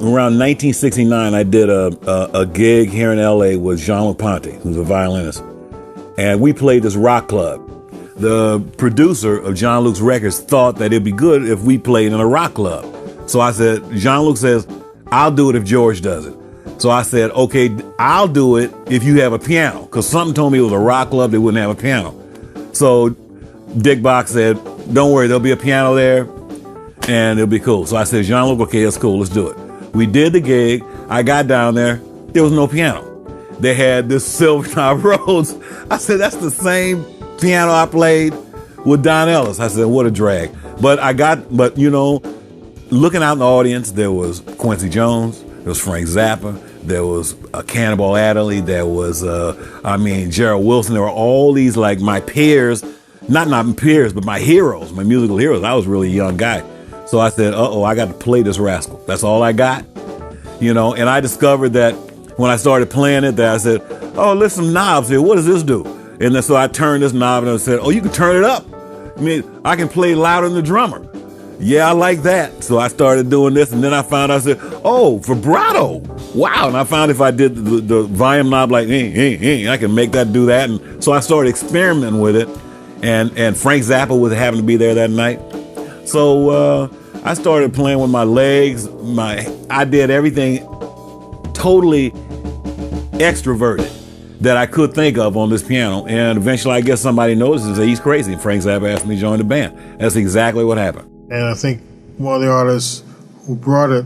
around 1969, I did a gig here in LA with Jean-Luc Ponty, who's a violinist. And we played this rock club. The producer of Jean-Luc's records thought that it'd be good if we played in a rock club. So I said, Jean-Luc says, I'll do it if George does it. So I said, okay, I'll do it if you have a piano. Because something told me it was a rock club, they wouldn't have a piano. So Dick Bach said, don't worry, there'll be a piano there and it'll be cool. So I said, Jean-Luc, okay, that's cool, let's do it. We did the gig. I got down there, there was no piano. They had this silver top Rhodes. I said, that's the same piano I played with Don Ellis. I said, what a drag. But you know, looking out in the audience, there was Quincy Jones, there was Frank Zappa, there was Cannonball Adderley, there was, Gerald Wilson. There were all these, like, my peers, not my peers, but my heroes, my musical heroes. I was a really young guy. So I said, I got to play this rascal. That's all I got, you know. And I discovered that when I started playing it, that I said, oh, there's some knobs here. What does this do? And then so I turned this knob and I said, oh, you can turn it up. I mean, I can play louder than the drummer. Yeah, I like that. So I started doing this, and then I found out, I said, oh, vibrato. Wow. And I found if I did the volume knob like, I can make that do that. And so I started experimenting with it. And Frank Zappa was happened to be there that night. So I started playing with my legs. I did everything totally extroverted that I could think of on this piano. And eventually I guess somebody notices that he's crazy. And Frank Zappa asked me to join the band. That's exactly what happened. And I think one of the artists who brought it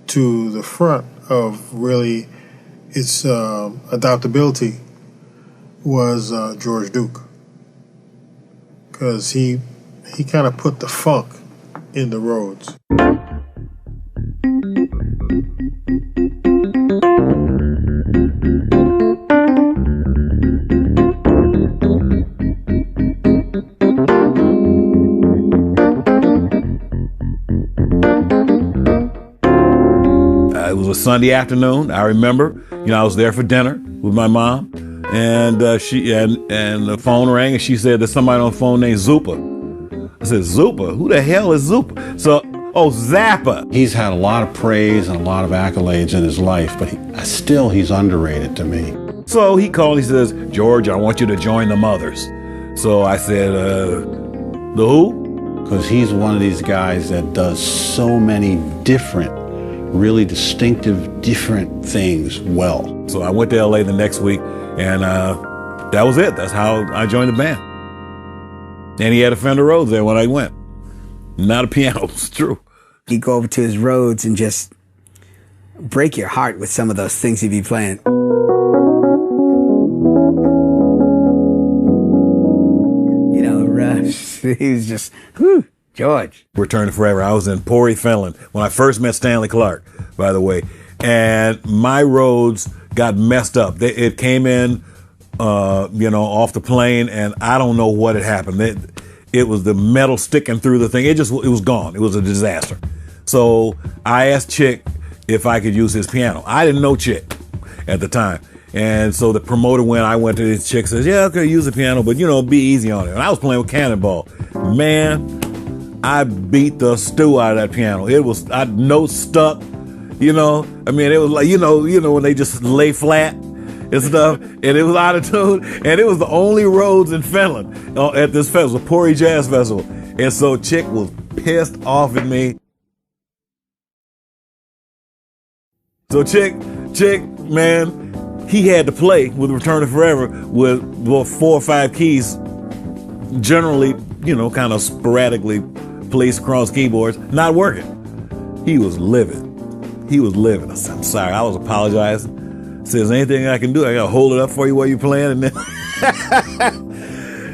to the front of really its adaptability was George Duke. Because he kind of put the funk in the Rhodes. It was a Sunday afternoon. I remember, I was there for dinner with my mom, and and the phone rang, and she said there's somebody on the phone named Zappa. I said, Zappa? Who the hell is Zappa? So, Zappa. He's had a lot of praise and a lot of accolades in his life, but he's underrated to me. So he called, he says, George, I want you to join the Mothers. So I said, the who? Because he's one of these guys that does so many different, really distinctive, different things well. So I went to LA the next week, and that was it. That's how I joined the band. And he had a Fender Rhodes there when I went. Not a piano, it's true. He'd go over to his Rhodes and just break your heart with some of those things he'd be playing. He was just, whew, George. Return to Forever. I was in Pori, Finland when I first met Stanley Clarke, by the way. And my Rhodes got messed up. It came in, off the plane, and I don't know what had happened. It was the metal sticking through the thing. It was gone. It was a disaster. So I asked Chick if I could use his piano. I didn't know Chick at the time. And so the promoter I went to this chick, says, yeah, okay, use the piano, but, be easy on it. And I was playing with Cannonball. Man, I beat the stew out of that piano. Notes stuck, it was like, when they just lay flat and stuff, and it was out of tune. And it was the only Rhodes in Finland at this festival, Pori Jazz Festival. And so Chick was pissed off at me. So Chick, man, he had to play with Return to Forever with 4 or 5 keys, generally, kind of sporadically placed across keyboards, not working. He was livid. I said, I'm sorry. I was apologizing. Says, anything I can do, I got to hold it up for you while you're playing. And then,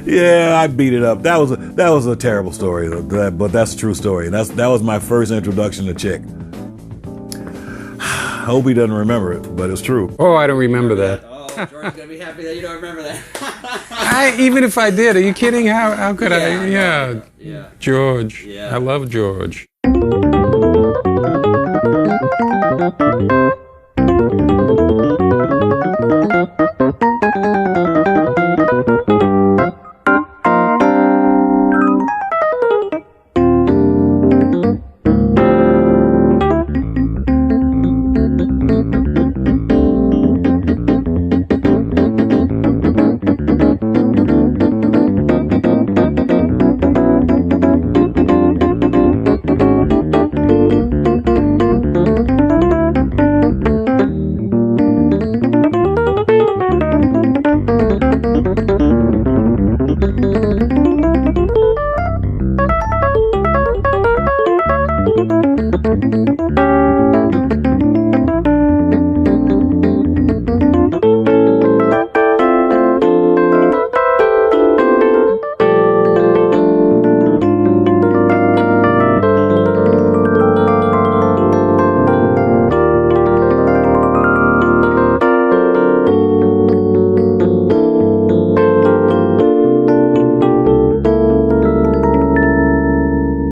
yeah, I beat it up. That was a terrible story, but that's a true story. That was my first introduction to Chick. I hope he doesn't remember it, but it's true. Oh, I don't remember that. Oh, George's gonna be happy that you don't remember that. Even if I did, are you kidding? How could I? Yeah. George. Yeah. I love George.